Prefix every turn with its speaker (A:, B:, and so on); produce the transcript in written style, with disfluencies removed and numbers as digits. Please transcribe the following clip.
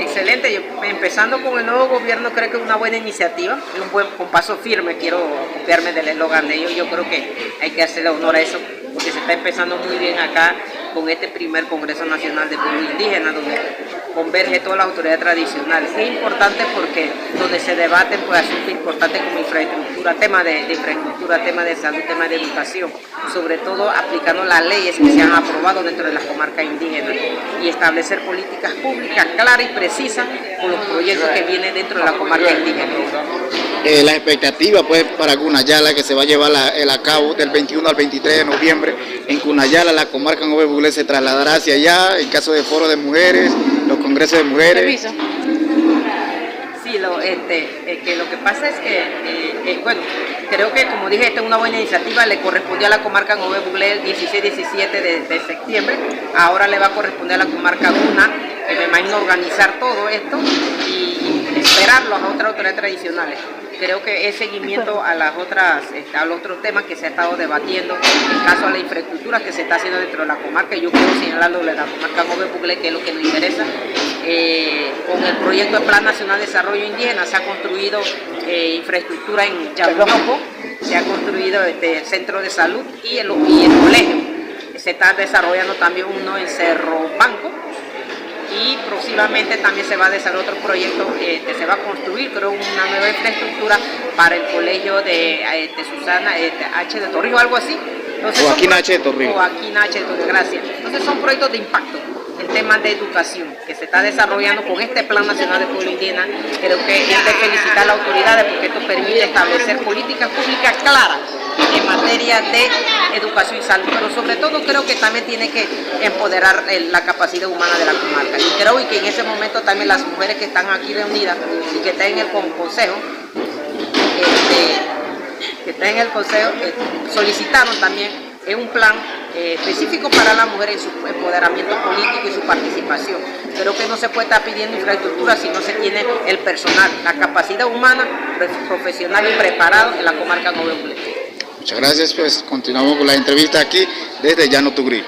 A: Excelente, empezando con el nuevo gobierno creo que es una buena iniciativa, es con paso firme, quiero copiarme del eslogan de ellos, yo creo que hay que hacerle honor a eso, porque se está empezando muy bien acá con este primer Congreso Nacional de Pueblos Indígenas, donde converge todas las autoridades tradicionales. Es importante porque donde se debaten pues, asuntos importantes como infraestructura, temas de infraestructura, temas de salud, temas de educación, sobre todo aplicando las leyes que se han aprobado dentro de las comarcas indígenas y establecer políticas públicas claras y precisas con los proyectos que vienen dentro de la comarca indígena.
B: La expectativa pues para Cunayala que se va a llevar a cabo del 21 al 23 de noviembre en Cunayala, la comarca Nove Buglé se trasladará hacia allá en caso de foro de mujeres, los congresos de mujeres.
A: ¿Permiso? Sí, que lo que pasa es que, bueno, creo que como dije, esta es una buena iniciativa, le correspondió a la comarca Nove Buglé el 16-17 de septiembre, ahora le va a corresponder a la comarca Guna, que me imagino organizar todo esto y esperarlo a otras autoridades tradicionales. Creo que es seguimiento a los otros temas que se ha estado debatiendo, en caso a la infraestructura que se está haciendo dentro de la comarca. Yo quiero señalándole a la comarca Nove Buglé, que es lo que nos interesa. Con el proyecto de Plan Nacional de Desarrollo Indígena se ha construido infraestructura en Yabuñoco, se ha construido centro de salud y el colegio. Se está desarrollando también uno en Cerro Banco. Y próximamente también se va a desarrollar otro proyecto que se va a construir, creo, una nueva infraestructura para el colegio de Susana H. de Torrijos, algo así. Entonces,
B: Joaquín H. de Torrijos.
A: Joaquín H. de Torrijos, gracias. Entonces son proyectos de impacto en temas de educación que se está desarrollando con este Plan Nacional de Pueblo Indígena. Creo que es de felicitar a las autoridades porque esto permite establecer políticas públicas claras en materia de educación y salud, pero sobre todo creo que también tiene que empoderar la capacidad humana de la comarca. Y creo que en ese momento también las mujeres que están aquí reunidas y que están en el consejo, solicitaron también un plan específico para las mujeres en su empoderamiento político y su participación. Creo que no se puede estar pidiendo infraestructura si no se tiene el personal, la capacidad humana, profesional y preparado en la comarca Nove Buglé.
B: Muchas gracias, pues continuamos con la entrevista aquí desde Llano Tugrí.